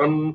1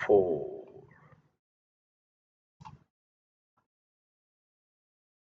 4।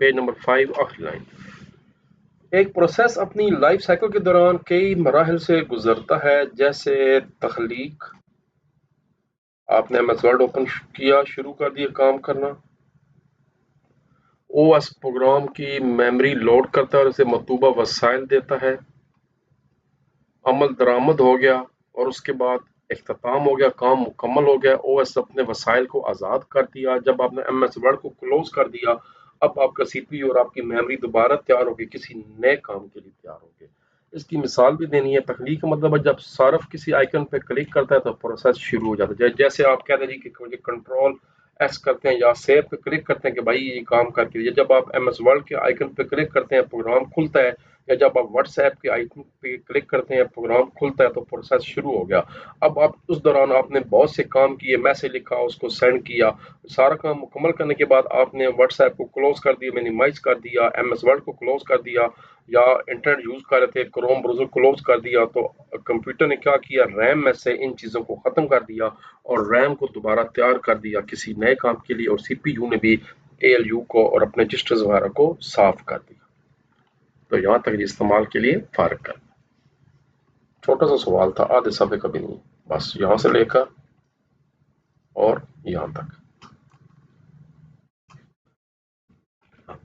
Page number 5 آخری line. ایک process اپنی لائف سائیکل کے دوران کئی مراحل سے گزرتا ہے، جیسے تخلیق، آپ نے MS ورڈ اوپن کیا، شروع کر دیا کام کرنا. OS پروگرام کی میموری لوڈ کرتا ہے اور اسے مطلوبہ وسائل دیتا ہے. عمل درآمد ہو گیا اور اس کے بعد اختتام ہو گیا، کام مکمل ہو گیا. OS اپنے وسائل کو آزاد کر دیا. جب آپ نے MS ورڈ کو کلوز کر دیا، اب آپ کا CPU اور آپ کی میموری دوبارہ تیار ہوگی، کسی نئے کام کے لیے تیار ہوگی. اس کی مثال بھی دینی ہے. تخلیق کا مطلب ہے جب صارف کسی آئیکن پہ کلک کرتا ہے تو پروسیس شروع ہو جاتا ہے. جیسے آپ کہتے ہیں جی کہ مجھے کنٹرول ایس کرتے ہیں یا سیو پہ کلک کرتے ہیں کہ بھائی یہ کام کر کے. جب آپ MS ورڈ کے آئیکن پہ کلک کرتے ہیں پروگرام کھلتا ہے، یا جب آپ واٹس ایپ کے آئیکن پہ کلک کرتے ہیں پروگرام کھلتا ہے تو پروسیس شروع ہو گیا. اب آپ اس دوران آپ نے بہت سے کام کیے، میسج لکھا، اس کو سینڈ کیا. سارا کام مکمل کرنے کے بعد آپ نے واٹس ایپ کو کلوز کر دیا، مینیمائز کر دیا، MS ورڈ کو کلوز کر دیا، یا انٹرنیٹ یوز کر رہے تھے کروم براؤزر کلوز کر دیا. تو کمپیوٹر نے کیا کیا، ریم میں سے ان چیزوں کو ختم کر دیا اور ریم کو دوبارہ تیار کر دیا کسی نئے کام کے لیے، اور CPU نے بھی ALU کو اور اپنے رجسٹرز وغیرہ کو صاف کر دیا. تو یہاں تک استعمال کے لیے فارغ کر. چھوٹا سا سوال تھا، آدھے صفحے کا بھی نہیں، بس یہاں سے لے کر اور یہاں تک.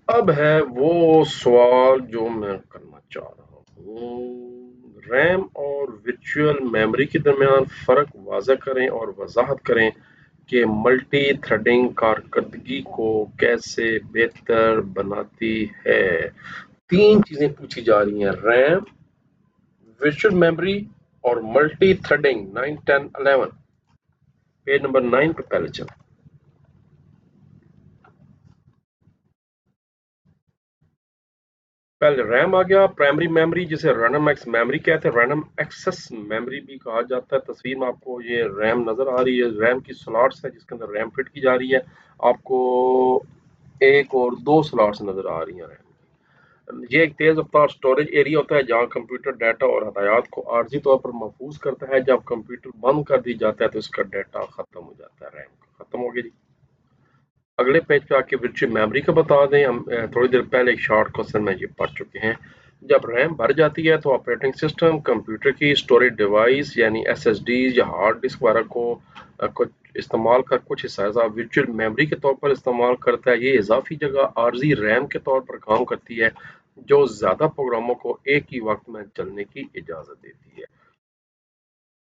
اب ہے وہ سوال جو میں کرنا چاہ رہا ہوں. ریم اور ورچوئل میموری کے درمیان فرق واضح کریں اور وضاحت کریں کہ ملٹی تھریڈنگ کارکردگی کو کیسے بہتر بناتی ہے. 3 چیزیں پوچھی جا رہی ہیں: ریم، ورچوئل میموری اور ملٹی تھریڈنگ. 9 10 11 پیج نمبر 9 پہ پہلے چلیں. پہلے ریم آ گیا، پرائمری میموری جسے رینڈم ایکس میموری کہتے ہیں، رینڈم ایکسس میموری بھی کہا جاتا ہے. تصویر میں آپ کو یہ ریم نظر آ رہی ہے، ریم کی سلاٹس ہے جس کے اندر ریم فٹ کی جا رہی ہے. آپ کو 1 اور 2 سلاٹس نظر آ رہی ہیں ریم. یہ ایک تیز رفتار سٹوریج ایریا ہوتا ہے جہاں کمپیوٹر ڈیٹا اور ہدایات کو عارضی طور پر محفوظ کرتا ہے. جب کمپیوٹر بند کر دی جاتا ہے تو اس کا ڈیٹا ختم ہو جاتا ہے، ریم ختم ہو گیا. جی اگلے پیج پہ آ کے ورچوئل میموری کا بتا دیں. ہم تھوڑی دیر پہلے ایک شارٹ کوسچن میں یہ پڑھ چکے ہیں. جب ریم بھر جاتی ہے تو آپریٹنگ سسٹم کمپیوٹر کی اسٹوریج ڈیوائس یعنی SSD یا ہارڈ ڈسک وغیرہ کو کچھ استعمال کا کچھ حصہ ورچوئل میموری کے طور پر استعمال کرتا ہے. یہ اضافی جگہ عارضی ریم کے طور پر کام کرتی ہے جو زیادہ پروگراموں کو ایک ہی وقت میں چلنے کی اجازت دیتی ہے.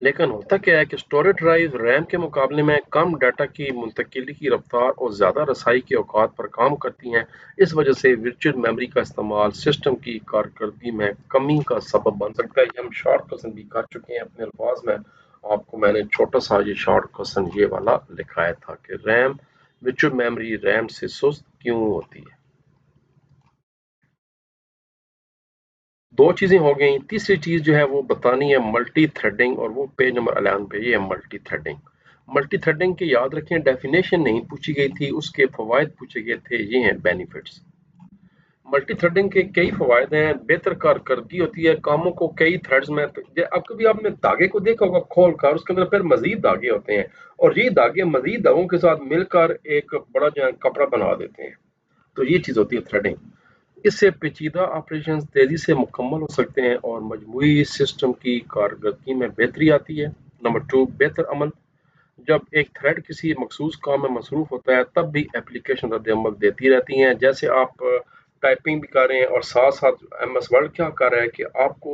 لیکن ہوتا کیا ہے کہ اسٹوریج ڈرائیو ریم کے مقابلے میں کم ڈیٹا کی منتقلی کی رفتار اور زیادہ رسائی کے اوقات پر کام کرتی ہیں. اس وجہ سے ورچوئل میموری کا استعمال سسٹم کی کارکردگی میں کمی کا سبب بن سکتا ہے. یہ ہم شارٹ کوسچن بھی کر چکے ہیں اپنے الفاظ میں. آپ کو میں نے چھوٹا سا یہ شارٹ کوسچن یہ والا لکھایا تھا کہ ورچوئل میموری ریم سے سست کیوں ہوتی ہے. 2 چیزیں ہو گئیں. تیسری چیز جو ہے وہ بتانی ہے ملٹی تھریڈنگ، اور وہ پیج نمبر 11 پہ یہ ہے ملٹی تھریڈنگ. ملٹی تھریڈنگ کے یاد رکھیں ڈیفینیشن نہیں پوچھی گئی تھی، اس کے فوائد پوچھے گئے تھے. یہ ہیں بینیفٹس. ملٹی تھریڈنگ کے کئی فوائد ہیں. بہتر کارکردگی ہوتی ہے، کاموں کو کئی تھریڈز میں. اب کبھی آپ نے دھاگے کو دیکھا ہوگا کھول کر، اس کے اندر پھر مزید دھاگے ہوتے ہیں اور یہ دھاگے مزید دھاگوں کے ساتھ مل کر ایک بڑا جو ہے کپڑا بنا دیتے ہیں. تو یہ چیز ہوتی ہے تھریڈنگ. اس سے پیچیدہ آپریشنز تیزی سے مکمل ہو سکتے ہیں اور مجموعی سسٹم کی کارکردگی میں بہتری آتی ہے. نمبر 2، بہتر عمل. جب ایک تھریڈ کسی مخصوص کام میں مصروف ہوتا ہے تب بھی اپلیکیشن رد عمل دیتی رہتی ہیں. جیسے آپ ٹائپنگ بھی کر رہے ہیں اور ساتھ ساتھ MS ورڈ کیا کر رہا ہے کہ آپ کو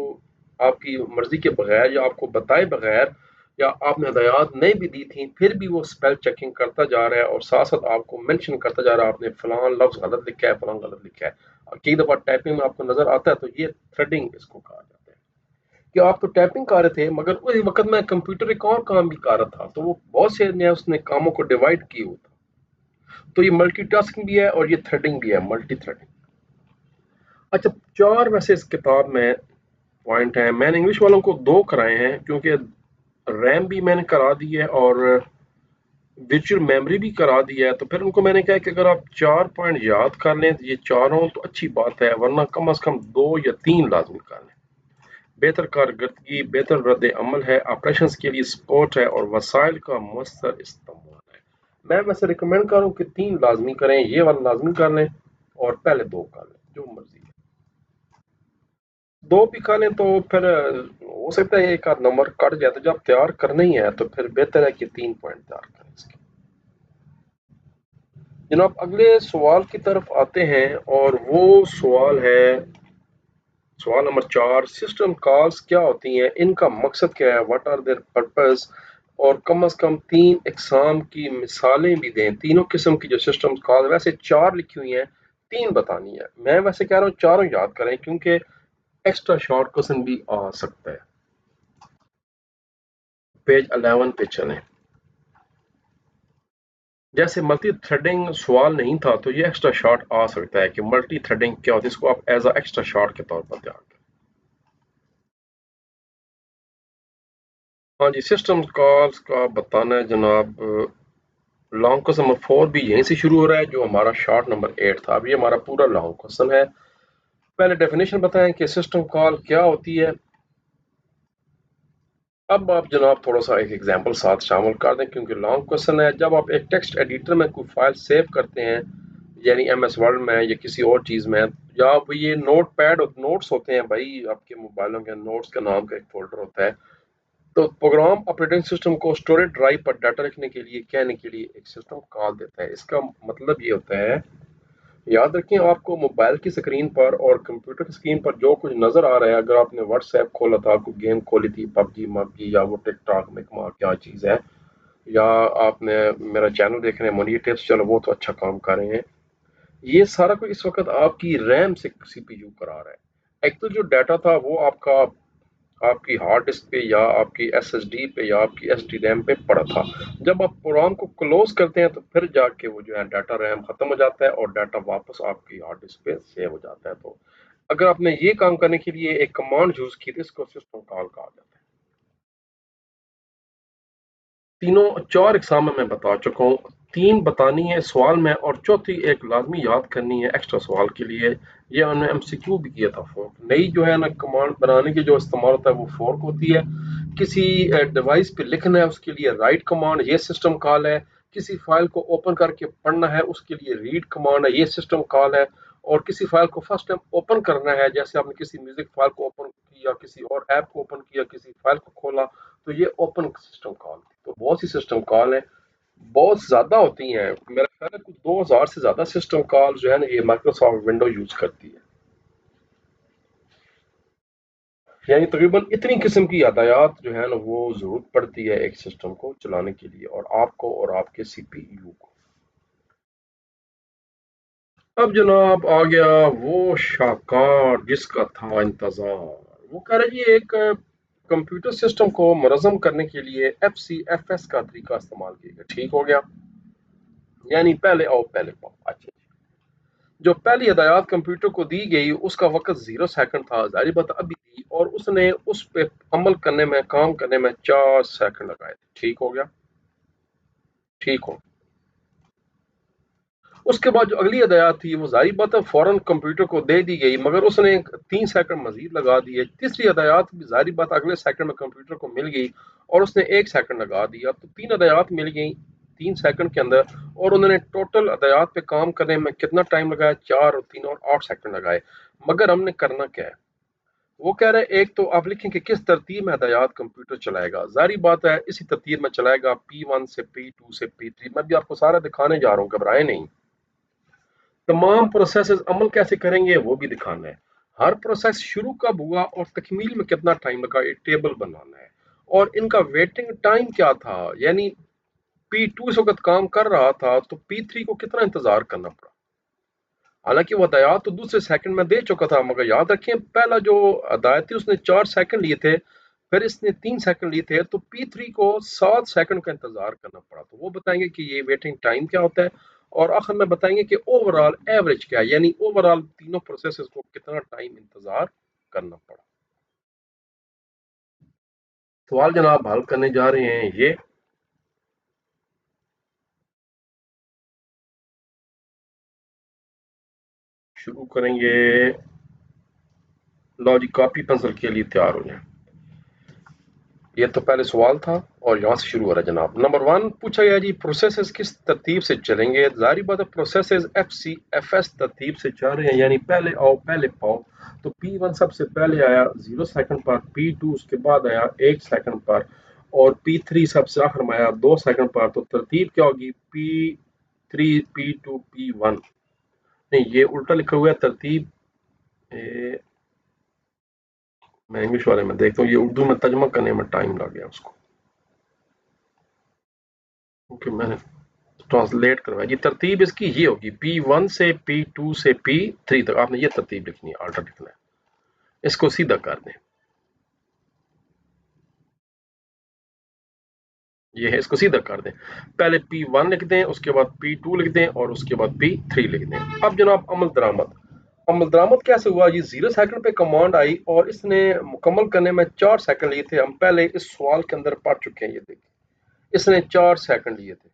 آپ کی مرضی کے بغیر یا آپ کو بتائے بغیر یا آپ نے ہدایات نہیں بھی دی تھیں پھر بھی وہ اسپیل چیکنگ کرتا جا رہا ہے اور ساتھ ساتھ آپ کو مینشن کرتا جا رہا ہے آپ نے فلاں لفظ غلط لکھا ہے، فلاں غلط لکھا ہے. کئی دفعہ ٹائپنگ میں آپ کو نظر آتا ہے. تو یہ تھریڈنگ اس کو کہا جاتا ہے کہ آپ تو ٹائپنگ کر رہے تھے مگر اسی وقت میں کمپیوٹر ایک اور کام بھی کر رہا تھا، تو وہ بہت سے نے اس نے کاموں کو ڈیوائڈ کی ہوتا. تو یہ ملٹی ٹاسکنگ بھی ہے اور یہ تھریڈنگ بھی ہے، ملٹی تھریڈنگ. اچھا 4 ویسے اس کتاب میں پوائنٹ ہیں. میں نے انگلش والوں کو 2 کرائے ہیں کیونکہ ریم بھی میں نے کرا دی ہے اور ورچوئل میموری بھی کرا دی ہے. تو پھر ان کو میں نے کہا کہ اگر آپ 4 پوائنٹ یاد کر لیں تو یہ چاروں تو اچھی بات ہے، ورنہ کم از کم 2 یا 3 لازمی کر لیں. بہتر کارکردگی، بہتر رد عمل ہے، آپریشنز کے لیے سپورٹ ہے اور وسائل کا مؤثر استعمال ہے. میں ویسے ریکمینڈ کروں کہ 3 لازمی کریں، یہ والا لازمی کر لیں اور پہلے 2 کر لیں جو مرضی ہے، 2 بھی کر لیں تو پھر ہو سکتا ہے ایک آدھ نمبر کٹ جائے، تو جب تیار کرنا ہی ہے تو پھر بہتر ہے کہ 3 پوائنٹ تیار کریں اس کے۔ جناب اگلے سوال کی طرف آتے ہیں، اور وہ سوال ہے سوال نمبر 4، سسٹم کالز کیا ہوتی ہیں، ان کا مقصد کیا ہے، واٹ آر دیئر پرپز، اور کم از کم 3 اقسام کی مثالیں بھی دیں۔ تینوں قسم کی جو سسٹم کال، ویسے 4 لکھی ہوئی ہیں، 3 بتانی ہے۔ میں ویسے کہہ رہا ہوں چاروں یاد کریں، کیونکہ ایکسٹرا شارٹ کوسچن بھی آ سکتا ہے۔ پیج 11 پہ چلیں۔ جیسے ملٹی تھریڈنگ سوال نہیں تھا تو یہ ایکسٹرا شارٹ آ سکتا ہے کہ ملٹی تھریڈنگ کیا ہوتی ہے، اس کو آپ ایز اے ایکسٹرا شارٹ کے طور پر تیار کریں۔ ہاں جی، سسٹم کالز کا بتانا ہے جناب۔ لانگ کوسچن نمبر 4 بھی یہیں سے شروع ہو رہا ہے جو ہمارا شارٹ نمبر 8 تھا۔ اب یہ ہمارا پورا لانگ کوسچن ہے۔ پہلے ڈیفینیشن بتائیں کہ سسٹم کال کیا ہوتی ہے۔ اب آپ جناب تھوڑا سا ایک ایگزامپل ساتھ شامل کر دیں، کیونکہ لانگ کوسچن ہے۔ جب آپ ایک ٹیکسٹ ایڈیٹر میں کوئی فائل سیو کرتے ہیں، یعنی ایم ایس ورڈ میں یا کسی اور چیز میں، یا یہ نوٹ پیڈ نوٹس ہوتے ہیں بھائی، آپ کے موبائلوں کے نوٹس کا نام کا ایک فولڈر ہوتا ہے، تو پروگرام آپریٹنگ سسٹم کو اسٹوریج ڈرائیو پر ڈاٹا لکھنے کے لیے کہنے کے لیے ایک سسٹم کال دیتا ہے۔ اس کا مطلب یہ ہوتا ہے، یاد رکھیں آپ کو موبائل کی سکرین پر اور کمپیوٹر کی سکرین پر جو کچھ نظر آ رہا ہے، اگر آپ نے واٹس ایپ کھولا تھا، کوئی گیم کھولی تھی، پب جی مب جی، یا وہ ٹک ٹاک میں کیا چیز ہے، یا آپ نے میرا چینل دیکھ رہے ہیں منی ٹپس، چلو وہ تو اچھا کام کر رہے ہیں، یہ سارا کچھ اس وقت آپ کی ریم سے سی پی یو کرا رہا ہے۔ ایک تو جو ڈیٹا تھا وہ آپ کی ہارڈ ڈسک پہ یا آپ کی ایس ایس ڈی پہ یا آپ کی ایس ڈی ریم پہ پڑا تھا۔ جب آپ پروگرام کو کلوز کرتے ہیں تو پھر جا کے وہ جو ہے ڈیٹا ریم ختم ہو جاتا ہے اور ڈیٹا واپس آپ کی ہارڈ ڈسک پہ سیو ہو جاتا ہے۔ تو اگر آپ نے یہ کام کرنے کے لیے ایک کمانڈ یوز کی تو اس کو سسٹم کال کہا جاتا ہے۔ تینوں 4 اقسام میں بتا چکا ہوں، 3 بتانی ہے سوال میں، اور چوتھی ایک لازمی یاد کرنی ہے ایکسٹرا سوال کے لیے۔ یہ ہم نے ایم سی کیو بھی کیا تھا۔ فورک نئی جو ہے نا کمانڈ بنانے کی جو استعمال ہوتا ہے وہ فورک ہوتی ہے۔ کسی ڈیوائس پہ لکھنا ہے اس کے لیے رائٹ کمانڈ، یہ سسٹم کال ہے۔ کسی فائل کو اوپن کر کے پڑھنا ہے اس کے لیے ریڈ کمانڈ ہے، یہ سسٹم کال ہے۔ اور کسی فائل کو فرسٹ ٹائم اوپن کرنا ہے، جیسے آپ نے کسی میوزک فائل کو اوپن کیا، کسی اور ایپ کو اوپن کیا، کسی فائل کو کھولا، تو یہ اوپن سسٹم کال تھی۔ تو بہت سی سسٹم کال ہیں، بہت زیادہ ہوتی ہیں، میرا خیال ہے کچھ 2000 سے زیادہ سسٹم کال جو ہے نا یہ مائکروسافٹ ونڈو یوز کرتی ہے۔ یعنی تقریباً اتنی قسم کی ہدایات جو ہے نا وہ ضرورت پڑتی ہے ایک سسٹم کو چلانے کے لیے، اور آپ کو اور آپ کے سی پی یو کو۔ اب جناب آ گیا وہ شاہکار جس کا تھا انتظار۔ وہ کہہ رہے جی ایک کمپیوٹر سسٹم کو منظم کرنے کے لیے ایف سی ایف ایس کا طریقہ استعمال کیا گیا۔ ٹھیک ہو گیا، یعنی پہلے آؤ پہلے پاؤ۔ اچھا، جو پہلی ہدایات کمپیوٹر کو دی گئی اس کا وقت 0 سیکنڈ تھا، ظاہر بات ابھی تھی، اور اس نے اس پہ عمل کرنے میں، کام کرنے میں 4 سیکنڈ لگائے تھے۔ ٹھیک ہو گیا، ٹھیک ہو۔ اس کے بعد جو اگلی ہدایات تھی وہ ظاہر بات ہے فوراً کمپیوٹر کو دے دی گئی، مگر اس نے 3 سیکنڈ مزید لگا دیے۔ تیسری ہدایات بھی ظاہر بات اگلے سیکنڈ میں کمپیوٹر کو مل گئی اور اس نے 1 سیکنڈ لگا دیا، تو 3 ہدایات مل گئیں 3 سیکنڈ کے اندر، اور انہوں نے ٹوٹل ہدایات پہ کام کرنے میں کتنا ٹائم لگایا؟ 4 اور 3 اور 8 سیکنڈ لگائے۔ مگر ہم نے کرنا کیا ہے؟ وہ کہہ رہے ایک تو آپ لکھیں کہ کس ترتیب میں ہدایات کمپیوٹر چلائے گا۔ ظاہری بات ہے اسی ترتیب میں چلائے گا، P1 سے P2 سے P3۔ میں بھی آپ کو سارا دکھانے جا رہا ہوں، گھبرائے نہیں۔ تمام پروسیسز عمل کیسے کریں گے وہ بھی دکھانا ہے۔ ہر پروسیس شروع کب ہوا اور تکمیل میں کتنا ٹائم لگا، ایک ٹیبل بنانا ہے۔ اور ان کا ویٹنگ ٹائم کیا تھا، یعنی P2 اس وقت کام کر رہا تھا تو P3 کو کتنا انتظار کرنا پڑا۔ حالانکہ وہ ہدایات تو دوسرے سیکنڈ میں دے چکا تھا، مگر یاد رکھیں پہلا جو ہدایت تھی اس نے 4 سیکنڈ لیے تھے، پھر اس نے 3 سیکنڈ لیے تھے، تو P3 کو 7 سیکنڈ کا انتظار کرنا پڑا۔ تو وہ بتائیں گے کہ یہ ویٹنگ ٹائم کیا ہوتا ہے، اور آخر میں بتائیں گے کہ اوور آل ایوریج کیا ہے، یعنی اوور آل تینوں پروسیسز کو کتنا ٹائم انتظار کرنا پڑا۔ سوال جناب حل کرنے جا رہے ہیں یہ شروع کریں گے۔ لو جی کاپی پنسل کے لیے تیار ہو جائیں۔ یہ تو پہلے سوال تھا اور یہاں سے شروع ہو رہا ہے جناب. نمبر 1 پوچھا گیا جی پروسیسز کس ترتیب سے چلیں گے. ظاہری بات ہے پروسیسز FCFS ترتیب سے چل رہے ہیں، یعنی پہلے آؤ پہلے پاؤ. تو P1 سب سے پہلے آیا 0 سیکنڈ پر، P2 اس کے بعد آیا 1 سیکنڈ پر، اور P3 سب سے آخر میں آیا 2 سیکنڈ پر. تو ترتیب کیا ہوگی؟ P3 P2 P1. نہیں، یہ الٹا لکھا ہوا ہے ترتیب. میں انگلش والے میں دیکھتا ہوں، یہ اردو میں ترجمہ کرنے میں ٹائم لگ گیا اس کو، کیونکہ میں نے ٹرانسلیٹ کروایا. یہ ترتیب اس کی یہ ہوگی P1 سے P2 سے P3 تک. آپ نے یہ ترتیب لکھنی ہے، آلٹر لکھنا ہے. اس کو سیدھا کر دیں. یہ ہے، اس کو سیدھا کر دیں. پہلے P1 لکھ دیں، اس کے بعد P2 لکھ دیں، اور اس کے بعد P3 لکھ دیں. اب جناب عمل درآمد کیسے ہوا؟ یہ 0 سیکنڈ پہ کمانڈ آئی اور اس نے مکمل کرنے میں 4 سیکنڈ لیے تھے. ہم پہلے اس سوال کے اندر پڑھ چکے ہیں. یہ دیکھیں، اس نے 4 سیکنڈ لیے تھے.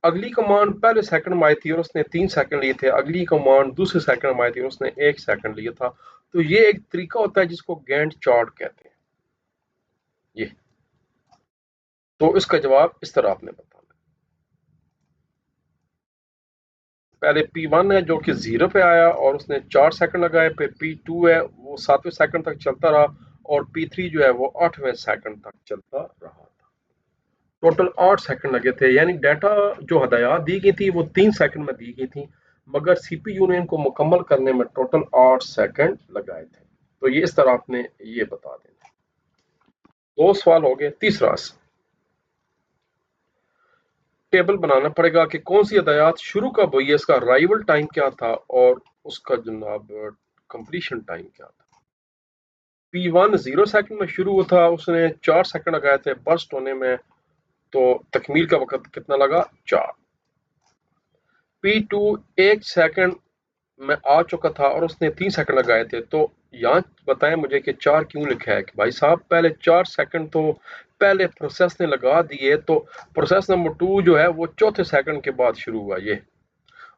اگلی کمانڈ پہلے سیکنڈ میں آئی تھی اور اس نے 3 سیکنڈ لیے تھے. اگلی کمانڈ دوسرے سیکنڈ میں آئی تھی اور اس نے 1 سیکنڈ لیا تھا. تو یہ ایک طریقہ ہوتا ہے جس کو گینٹ چارٹ کہتے ہیں. یہ تو اس کا جواب اس طرح آپ نے بتانا. پہلے P1 ہے جو کہ 0 پہ آیا اور اس نے 4 سیکنڈ لگائے. پھر P2 ہے وہ 7ویں سیکنڈ تک چلتا رہا، اور P3 جو ہے وہ 8ویں سیکنڈ تک چلتا رہا. ٹوٹل 8 سیکنڈ لگے تھے. یعنی ڈیٹا جو ہدایات دی گئی تھی وہ 3 سیکنڈ میں دی گئی تھی، مگر سی پی یو نے ان کو مکمل کرنے میں ٹوٹل 8 سیکنڈ لگائے تھے. تو یہ اس طرح آپ نے یہ بتا دینا. 2 سوال ہو گئے. تیسرا ٹیبل بنانا پڑے گا کہ کون سی ہدایات شروع کب ہوئی ہے، اس کا رائیول ٹائم کیا تھا اور اس کا جناب کمپلیشن ٹائم کیا تھا. P1 0 سیکنڈ میں شروع تھا، اس نے 4 سیکنڈ لگائے تھے برسٹ ہونے میں. تو تکمیل کا وقت کتنا لگا؟ 4. P2 1 سیکنڈ میں آ چکا تھا اور اس نے 3 سیکنڈ لگائے تھے. تو یہاں بتائیں مجھے کہ 4 کیوں لکھا ہے؟ کہ بھائی صاحب پہلے 4 سیکنڈ تو پہلے پروسیس نے لگا دیے، تو پروسیس نمبر 2 جو ہے وہ چوتھے سیکنڈ کے بعد شروع ہوا یہ،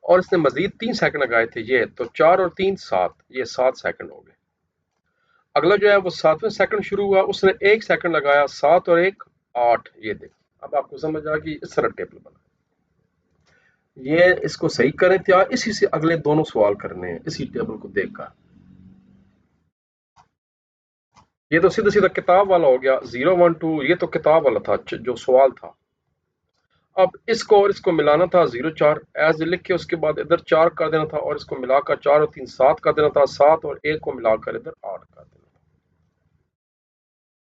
اور اس نے مزید 3 سیکنڈ لگائے تھے یہ. تو 4 اور 3 7، یہ 7 سیکنڈ ہو گئے. اگلا جو ہے وہ 7ویں سیکنڈ شروع ہوا، اس نے 1 سیکنڈ لگایا. 7 اور 1 8. یہ دیکھ، اب آپ کو سمجھ آ گئی. اس طرح ٹیبل بنا. یہ اس کو صحیح کریں تیار، اسی سے اگلے دونوں سوال کرنے ہیں اسی ٹیبل کو دیکھ کر. یہ تو سیدھا سیدھا کتاب والا ہو گیا 0 1 2. یہ تو کتاب والا تھا جو سوال تھا. اب اس کو اور اس کو ملانا تھا 0 4 ایز لکھ کے، اس کے بعد ادھر 4 کر دینا تھا اور اس کو ملا کر 4 اور 3 7 کر دینا تھا. 7 اور 1 کو ملا کر ادھر 8 کر دینا تھا.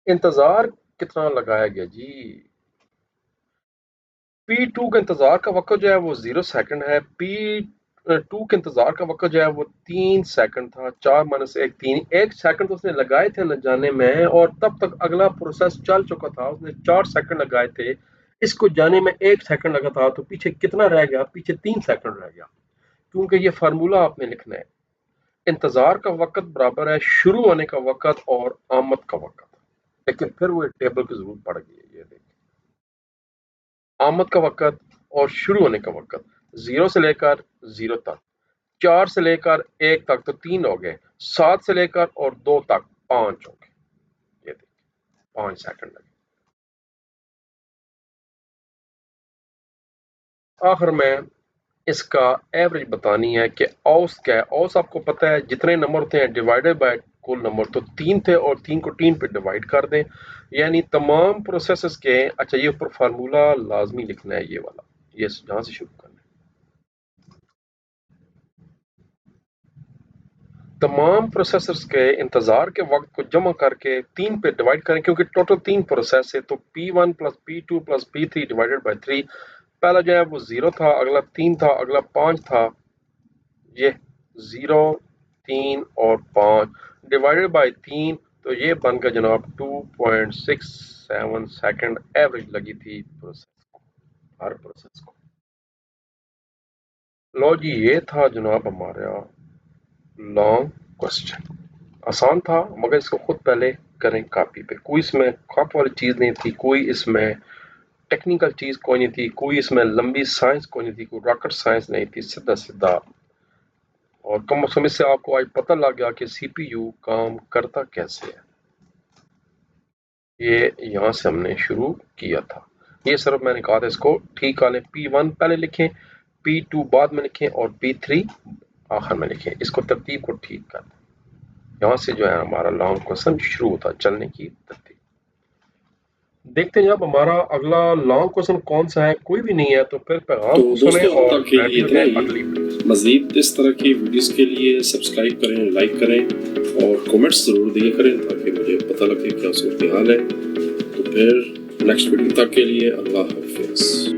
انتظار کتنا لگایا گیا جی؟ P2 کا انتظار کا وقت جو ہے وہ 0 سیکنڈ ہے. P2 کے انتظار کا وقت جو ہے وہ 3 سیکنڈ تھا. 4 مائنس 1 3. 1 سیکنڈ تو اس نے لگائے تھے نہ جانے میں، اور تب تک اگلا پروسیس چل چکا تھا. اس نے 4 سیکنڈ لگائے تھے، اس کو جانے میں 1 سیکنڈ لگا تھا. تو پیچھے کتنا رہ گیا؟ پیچھے 3 سیکنڈ رہ گیا. کیونکہ یہ فارمولہ آپ نے لکھنا ہے. انتظار کا وقت برابر ہے شروع ہونے کا وقت اور آمد کا وقت. لیکن پھر وہ ٹیبل کی ضرورت پڑ گئی ہے. یہ دیکھیں، آمد کا وقت اور شروع ہونے کا وقت 0 سے لے کر 0 تک، 4 سے لے کر 1 تک تو 3 ہو گئے، 7 سے لے کر اور 2 تک 5 ہو گئے. یہ دیکھیں 5 سیکنڈ لگے. آخر میں اس کا ایوریج بتانی ہے کہ اوس کیا ہے. اوس آپ کو پتہ ہے جتنے نمبر ہوتے ہیں ڈیوائڈیڈ بائی کل نمبر. تو 3 تھے اور 3 کو 3 پہ ڈیوائڈ کر دیں، یعنی تمام پروسیسز کے. اچھا یہ اوپر فارمولہ لازمی لکھنا ہے، یہ والا، یہ جہاں سے شروع کرنا ہے. تمام پروسیسرز کے انتظار کے وقت کو جمع کر کے 3 پہ ڈیوائڈ کریں، کیونکہ ٹوٹل 3 پروسیس ہے. تو P1 plus P2 plus P3 divided by 3. پہلا جو ہے وہ 0 تھا، اگلا 3 تھا، اگلا 5 تھا. یہ 0 3 اور 5 ڈیوائڈیڈ بائی 3. تو یہ بن گیا جناب 2.67 سیکنڈ ایوریج لگی تھی پروسیس کو، ہر پروسیس کو. لو جی، یہ تھا جناب ہمارا لانگ کوسچن. آسان تھا مگر اس کو خود پہلے کریں کاپی پہ. کوئی اس میں کاپ والی چیز نہیں تھی، کوئی اس میں ٹیکنیکل چیز کوئی نہیں تھی، کوئی اس میں لمبی سائنس کوئی نہیں تھی، کوئی راکٹ سائنس نہیں تھی. سیدھا سیدھا. اور کم از کم اس سے آپ کو آج پتہ لگ گیا کہ سی پی یو کام کرتا کیسے ہے. یہ یہاں سے ہم نے شروع کیا تھا. یہ صرف میں نے کہا تھا اس کو ٹھیک کر لیں. P1 پہلے لکھیں, P2 بعد میں لکھیں اور P3 آخر میں لکھیں. اس کو ترتیب کو ٹھیک کر دیں. یہاں سے جو ہے ہمارا لانگ کوسچن شروع ہوتا ہے چلنے کی ترتیب. دیکھتے ہیں جب ہمارا اگلا لانگ کوسچن کون سا ہے. کوئی بھی نہیں ہے تو پھر پیغام تو کو سنیں دوستوں اب اور تک کے بیٹھ لیے جاتے اتنا ہیں ہی. اگلی ویڈیو. مزید اس طرح کی ویڈیوز کے لیے سبسکرائب کریں, لائک کریں اور کومنٹس ضرور دیا کریں تاکہ مجھے پتہ لگے کیا صورتحال ہے. تو پھر نیکسٹ ویڈیو تک کے لیے اللہ حافظ.